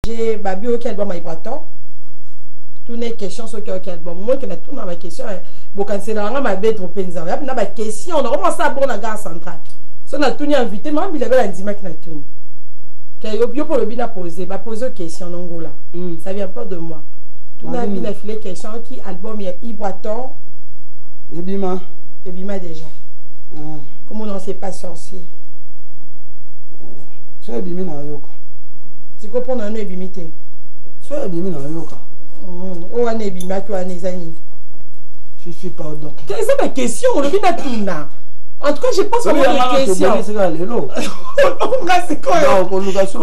j'ai babi auquel album a braton toutes les questions sur quel album moi qui na tout dans ma question bon quand c'est là ma bête trop penza y a na ba question on commence à bon la gare centrale so na tout ni invité moi il avait la dimanche na tout que yo pour le bien poser ba poser question non là ça vient pas de moi tout na bien filé question qui album y a Ibraton et bima déjà comment on sait pas sorcier c'est bimi na yoka tu comprends on est bimité c'est bimi na yoka oh on est bimé toi les amis fifi pardon quelle est ma question on le bien tout là en tout cas je pense qu'on a une question c'est là lelo c'est quoi donc on nous a sur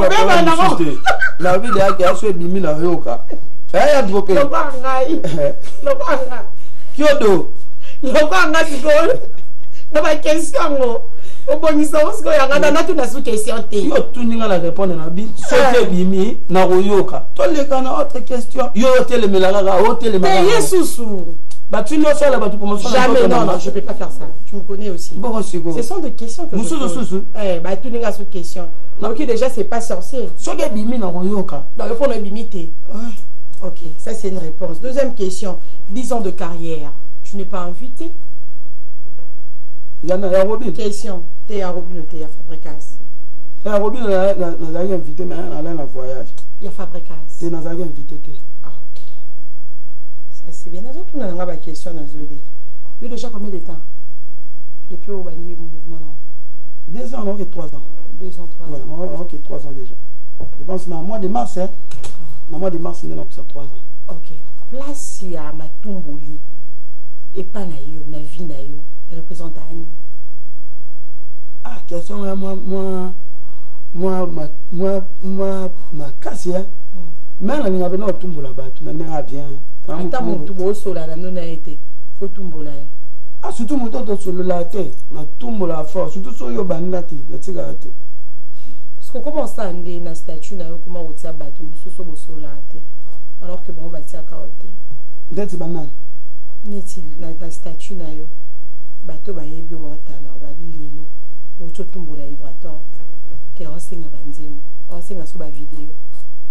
la vie de ya so bimi na yoka ya droppé le bangai kyodo le bangai c'est quoi na ma question au bonisa parce que ya ngana na tout na sous question té yo tout ninga la répondre na bi sote bimi na royoka to le kana autre question yo tele melaka o tele melaka yesusu bah tu ne sais pas tout pour jamais non je peux pas faire ça tu me connais aussi bon ce sont des questions que je pose bah tout ninga sous question donc déjà c'est pas sorcier sote bimi na royoka donc il faut le bimiter ok ça c'est une réponse deuxième question 10 ans de carrière tu n'es pas invité il y a Robin question t'es à Robin t'es à Fabricas Robin n'a invité mais elle a un voyage il y a Fabricas t'es n'a invité ok ça c'est bien les autres on a une question dans zoli il déjà combien de temps depuis au banni mouvement 2 ans non que 3 ans 2 ans 3 ans ouais ok 3 ans déjà je pense dans le mois de mars hein dans le mois de mars on est dans 3 ans ok place il y a Matumboli et pas na yo na vie na yo représente Annie. Ah, question ma casse hein. Mais on a besoin de tout là-bas, tout n'est pas bien. Attends mon tout beau sol là, non a été. Faut tout là. Ah, surtout mon tout sur la tête, na tout la force, surtout sur yo banati, na tigate. Parce que comment ça ndé na statue na comment on tient bateau, sur le sol là tête. Alors que bon va tient carotte. D'être banane. N'est-il na statue na yo. Bateau ba yebi wa tala ba bililo oto tumbola Ibraton ke on singa banzimo on singa so ba vidéo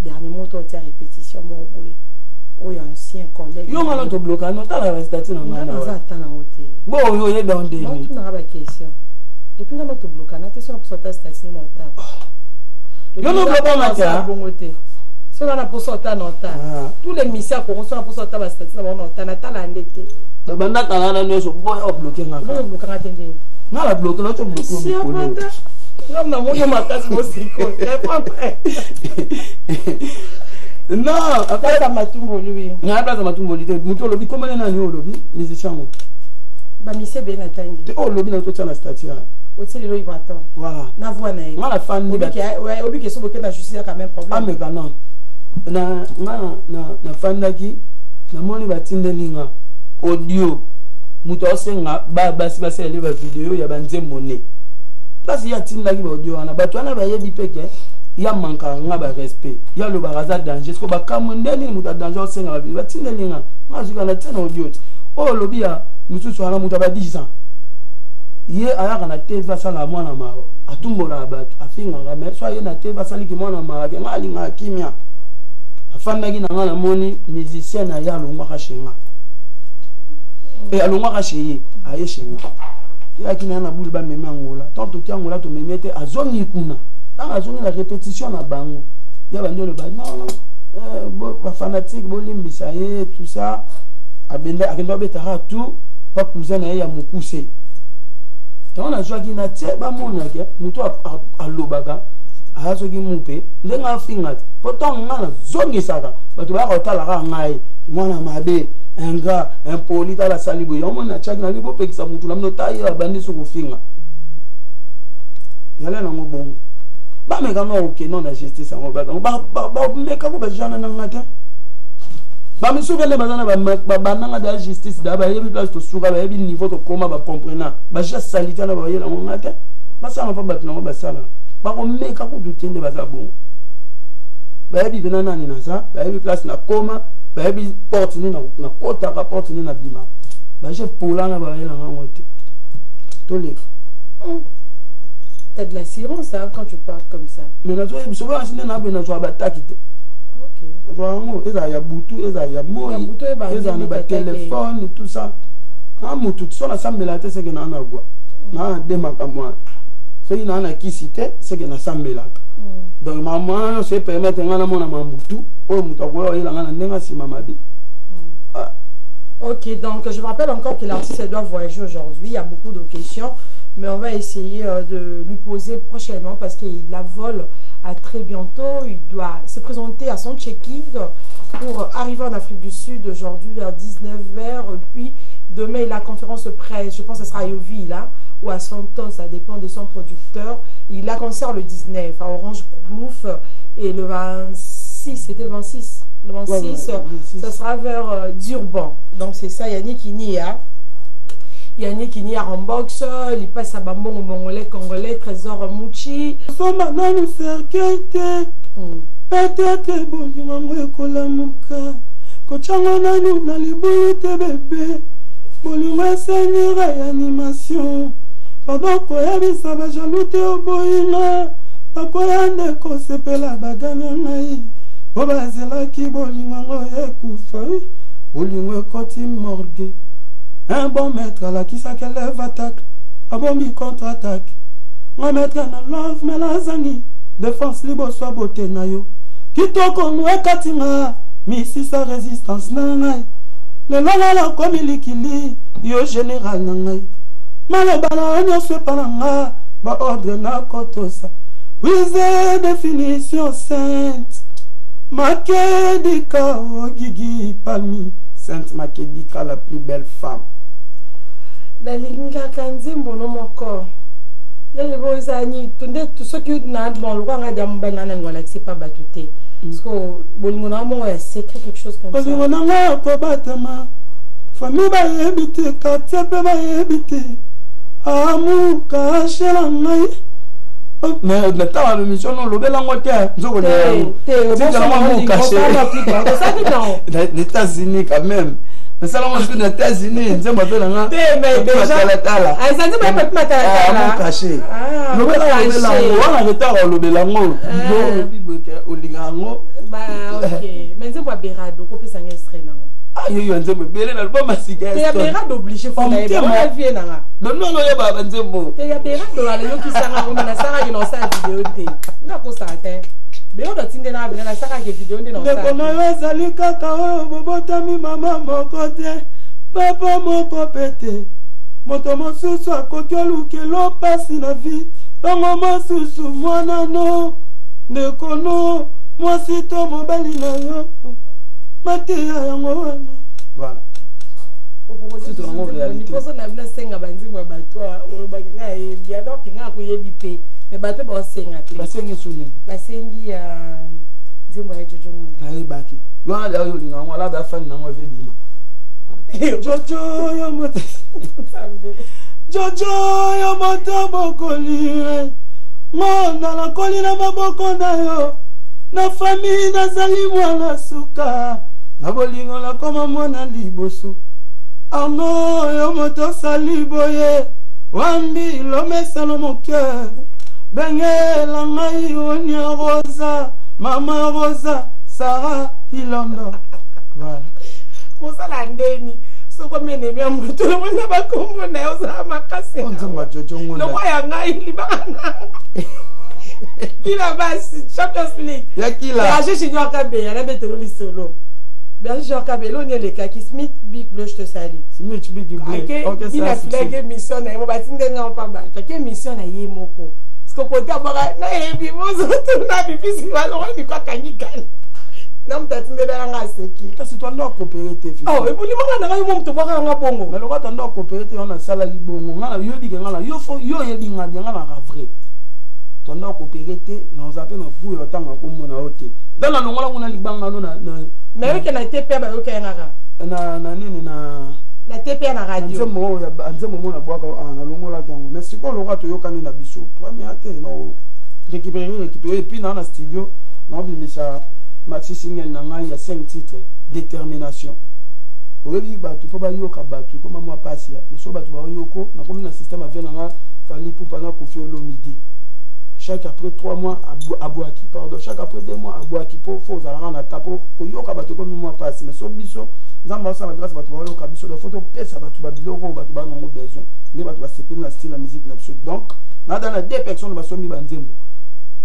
dernièrement on tient répétition mon oui ancien collègue yo ngala to bloquer non tala la statue na ngana za tana hote bon yo ye dans des ni tu na ba question et puis là to bloquer na attention pour sortir statue na hote yo no bloquer na ta bon hote so na pour sortir na hote tous les missions qu'on sont pour sortir ba statue na hote na tala ndete banda kana na nyoso boy o bloquer ngaka bon bloquer na tende na la bloquer na to bloquer non na mon ma casse mo siko non après ça matumbo lui na place matumbo lui muto lobi comment na nyo lobi musicien mo ba mise be na tangi te o lobi na to tana statue o tele lo Ibraton voilà na voix na moi la fan ni ouais obi que so boke na justice quand même problème ah mais non na fan daki na moni batindelinga audio muto osenga basi ele ba vidéo ya banze monnaie place ya tinda ki ba audio ana bato ana ba yebi peke ya manka nga ba respect ya lo ba raza danger ko ba kamondeli muto danger osenga ba vidéo batindelinga mazuka na tena audio o lobi ya mususu ana muto ba 10 ans ye aya kana teva sala mwana ma atumbola bato afinga nga mais so ye na teva sali ki mwana ma ke ngali nga kimia afanda ki na ngana moni musicien na ya lo ngwa shinga et alongwa kaché aye shinga ya kina na bulu ba meme angola tanto ki angola to memete azongi kuna tanga azongi la répétition na bango ya bando le ba non ba fanatique bo limbisa ye tout ça abenda akendo betara tout pas cousin na ya mukuse on a joué ki na tie ba mona ke muto alobaga azogi mupe ndenga fingat pourtant ngana zongi saka bato ba kotala ka ngai mwana mabe un gars impoli dans la salibo yo mona chaki na libo pekisa mutu la mnota ya bandi so kufinga yala na ngobongo ba meka no ok non la justice ngo ba meka ko ba jana na ngata ba mi souvele bazana ba bananga da justice da ba yebi place to suka ba yebi niveau to koma ba comprendre ba ja salita na ba yela ngata ba sa pa ba tuna ba sala ba ko meka ko dutende ba za bon ba yebi bena nani na sa ba yebi place na koma ba yebi porte ni na kota ka porte ni na bima ba je polana ba yela ngote to le t'as de l'assurance hein, quand tu parles comme ça. Mais na to yebi so ba sine na be na to abataki te vraiment eza ya butu eza ya moi eza na ba téléphone tout ça ah mutu so na sambela te seke na gwa na de makamwa so ina na kisite seke na sambela donc maman se permettre ngana mona mamutu o mutu akoyo ila ngana ndenga sima mabi. Ok, donc je me rappelle encore que l'artiste doit voyager aujourd'hui. Il y a beaucoup de questions, mais on va essayer de lui poser prochainement parce qu'il la vole à très bientôt. Il doit se présenter à son check-in pour arriver en Afrique du Sud aujourd'hui vers 19h. Puis demain, il a conférence de presse. Je pense que ce sera à Yovi là ou à Santon, ça dépend de son producteur. Il a concert le 19 à Orange Plouf et le 26, c'était le 26. Le 26, ça sera vers Durban. Donc c'est ça, Yannick Inia. Yannick Inia en boxe, il passe à Bambon au Mongolais, Congolais, Trésor Mouchi. Peut-être bon, tu m'as envoyé Kolamuka. Kochanga nanu na libulu te bébé. Bolima senira animation. Pardon koyebisa ba jaloux te oboyinga. Bakoyande ko sepela baganya ngai. Oba zelaki bolingo ekufa. Bolingo ekoti morgue. Un bon maître à la qui sa lève attaque. Un bon mi contre-attaque. Un maître na love melazani. Défense libre soit beauté na yo. Kitoko nous ekatinga. Misi sa résistance na ngai. Le longa la komi likili. Yo général na ngai. Maloba na onyo se pananga. Ba ordre na kotosa. Brisé définition sainte. Makedika Gigi Palmi. Sainte Makedika, la plus belle femme. Nalinga kanzimbo no moko. Yale bozani tunde tout ce qui na bon le roi ngamba nana ngola c'est pas batute. Parce que bolingo na mo ya secret quelque chose comme ça. Bolingo na nga ko batama. Famille ba yebite quartier ba yebite. Amu ka shela ngai. Mais le temps de mission non lobela ngote nzoko le. Les États-Unis quand même. Mais ça là les États-Unis, nzembo pela nga. Mais déjà ah ça dit pas matala. Caché. Lobela wana retard lobela ngo. Do biboke olingango. Bah OK. Mais nzembo berado ko pesa ngestre nango. Ah yo nzembo bele na ba masika. Ya berado obligé faut na ba vie nanga. Non non yo ba nzembo. Te ya berado la yo kisanga ngoma na sanga yo sa vidéo te. Ngako sa te. Béo de tinde na bina na saka ke vidéo ndi na sa. Comment ezali kaka o bobotami mama moko te. Papa moko pete. Moto mosusu akoki olukelo pasi na vie. Tongo mosusu mwana no. Ndeko no. Mwasi to mobali na yo. Matia yango wana. Voilà. C'est ton réalité. Parce qu'on a bien senga banzi moi batwa o bakinga e bien alors kinga ko yebi pe. Mais bato ba senga pe. Ba sengi sune. Ba sengi ya nzimbo ya Jojo Ngunda. Ai baki. Yo ala yo linga ngwa ba fan na ngwa ve bima. Jojo yo moto. Jojo yo moto bokoli. Mona la koli na maboko na yo. Na famille na zali mwana suka. Na bolingo la koma mwana liboso. Arno yo moto sali boye. Wambi lo mesalo mon cœur. Benye la ngai onia Rosa. Mama Rosa. Sarah Ilondo. Voilà. Mosa la ndeni. Soko mene mia moto. Mwana bakombo na yo za makase. Onzo majojo ngona. Noko ya ngai libana. Kila basi Champions League. Ya kila. Ya je junior Kabe, ya na betelo li solo. Bien junior Kabe, lo ni le kaki Smith Big Bleu je te salue. Smith Big Bleu. OK, ça. Il a fait mission na mo batinde na pa ba. Kaki mission na ye moko. Parce que côté bara na ye bi mo zo na bi fisi ba lo ni kwa kanyikan. Na mtatinde na nga seki. Parce que toi ndo coopérer te fils. Oh, et pour li mo na nga mo mto baka nga bongo. Mais lo kwa ndo coopérer te on a sala li bongo. Nga yo bi ke nga yo fo yo ye li nga nga na vrai. Tanda coopérer nous appelle na pour le temps ko mona ote dans la longola ngona libanga no na mais oui que na TP ba yoka ngaka na nini na TP na radio nzemo mona bwaka na longola kango mais siko loka to yoka na biso premier ate no récupérer et puis na studio na bimisa maxi single na ngai ya 5 titres détermination oyebi ba tu pa yoka ba tu comme moi passe mais so ba tu ba yoko na comme na système avec na fali pour pendant Koffi Olomide chaque après 3 mois à Boaki, pardon, chaque après 2 mois à Boaki, pour aux allant à tapo, pour yoka bato comme moi passe, mais sur biso, nous ça la grâce bato ba yoka biso de photo pesa bato ba biloko bato ba non besoin, ne bato ba sepel na style la musique na biso. Donc, na dans la deux personnes ba somi ba nzembo.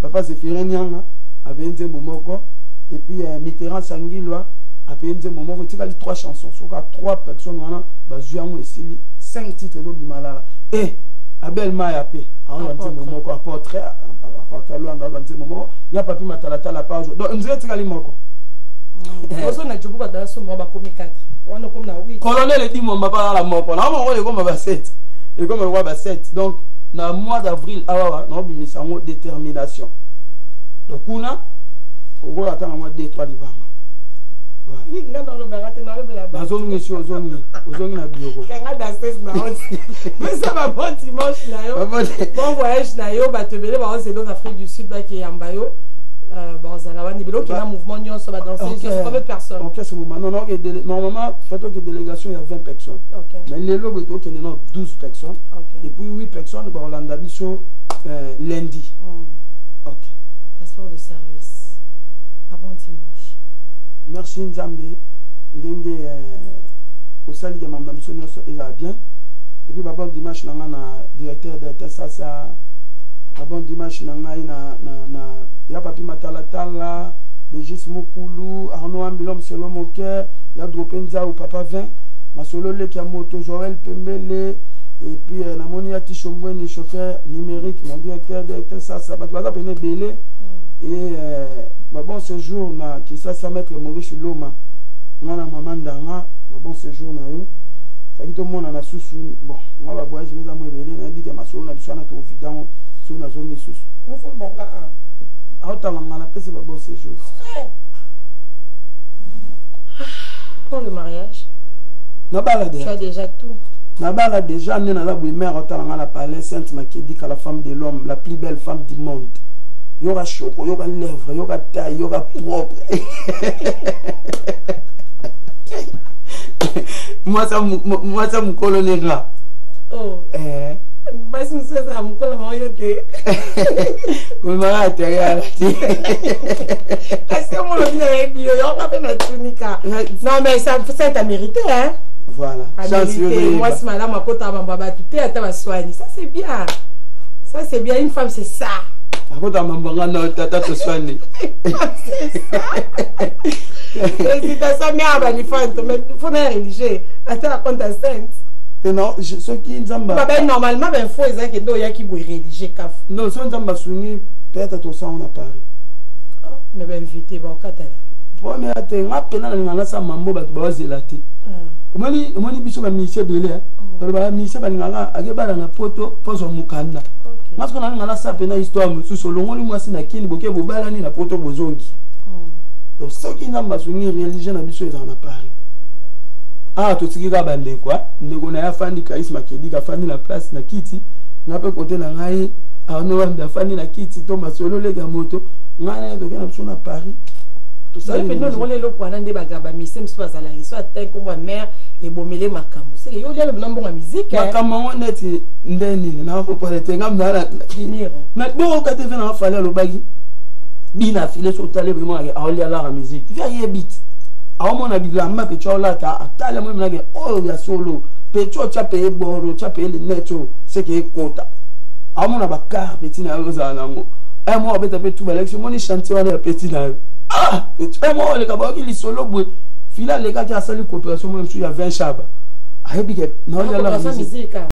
Papa Zéphiré Nyanga avait nzembo moko et puis Mitterrand Sangilwa avait nzembo moko, tu as 3 chansons, sur 3 personnes wana ba zuango esili 5 titres do bimalala. Et Abel Mayapé, on a dit mon portrait, il y a papi matalata la page. Donc, nous avons dit moko. On a dit que dans ce moment, comme 4. On a comme na 8. Colonel dit mon papa la moko. Na on est comme 7. Et comme on va 7. Donc, dans le mois d'avril, on a mis ça en détermination. Donc, on a attendre moi 2-3 libans. La zone est sur zone na bureau. Mais ça va bon dimanche na yo. Bon voyage na yo ba te belé ba c'est dans Afrique du Sud ba qui yamba yo. Bon ça là ni belo qui na mouvement nyon ça va danser sur combien de personnes. OK, ce moment non normalement photo que délégation il y a 20 personnes. OK. Mais les lobes donc il y a 12 personnes. OK. Et puis 8 personnes ba Hollanda biso lundi. OK. Passeport de service. À bon dimanche. Merci Nzambe. Ndenge au salut de Mamba biso nyonso eza bien. Et puis bon dimanche na directeur de Tessasa. Bon dimanche na ya papi matalatala, de Gis Mokulu, Arnaud Ambilom selon mon cœur, ya Dropenza ou papa 20, Masolo le Kiamoto Joël Pembele et puis namoni ya Tichomwe ni chauffeur numérique, mon directeur de Tessasa, batwa pene belé et bon séjour na qui ça maître Maurice Loma. Mwana maman ndanga, bon séjour na yo. Faki to mona na susu, bon, moi ba voyage mes amours belé na bika masolo na biso na to vidan so na zone susu. On fait bon ah talanga la paix c'est pas bon séjour. Pour le mariage. Na balade. Tu as déjà tout. Na balade déjà né na la mère talanga la palais Sainte Makedi la femme de l'homme, la plus belle femme du monde. Il y aura choco, il y aura lèvres, il y aura taille, il y aura propre. Moi ça me colonne là. Oh. Bah si c'est ça, me colonne moi yote. Comme ma intérieur. Est-ce que mon lobby est bio, on va faire notre tunica. Non mais ça t'a mérité hein. Voilà. Moi ce madame ma côté ma baba tout est à ta soigner. Ça c'est bien. Ça c'est bien une femme c'est ça. Ako ta mambanga na tata to soigner. C'est ça. Et si t'as ça mère ba ni femme, mais faut na religieux. Attends la contestante. Non, ce qui nzamba. Papa normalement ben faut ça que do ya ki boy religieux kaf. Non, so nzamba soigner peut-être to ça on a parlé. Oh, mais ben invité ba katala. Pour mais attends, nga pena na ngala sa mambo ba to ba zelati. Omoni biso ba mission belé. Ba mission ba ngala akebala na poto pozo mukanda. Parce qu'on a une sapena histoire sous solongoli moi si na kini boke bobala ni na poto bozongi. Donc ce qui n'a pas soigné religion na biso ezana Paris. Ah to tikika bande quoi, ndeko na ya fandi charisme Makedi ka fandi na place na kiti, na pe côté na ngai, Arnaud Wamba fandi na kiti to masolo le ga moto, ngana to kana biso na Paris. Tout ça mais non le lo kwa nde bagaba mise mso azala iso atek ko mère et bomele makambo. C'est yo le nombo nga musique. Makambo neti ndeni na ko pare tenga mnala finir. Mais bon ka te vena na fale lo bagi. Bina file so tale be mo ga awli ala la musique. Tu viens yebit. Awo mo na bigla ma pe chola ta atale mo na ga o ya solo. Pe cho cha pe boro cha pe le neto c'est que kota. Awo mo na bakar petit na yo za na ngo. E mo obeta pe tu balection mo ni chanter wana petit na. Ah, et moi le gars qui solo boy. Fila les gars qui a sali coopération moi il y a 20 chaba. Ah, et puis non il y a la musique.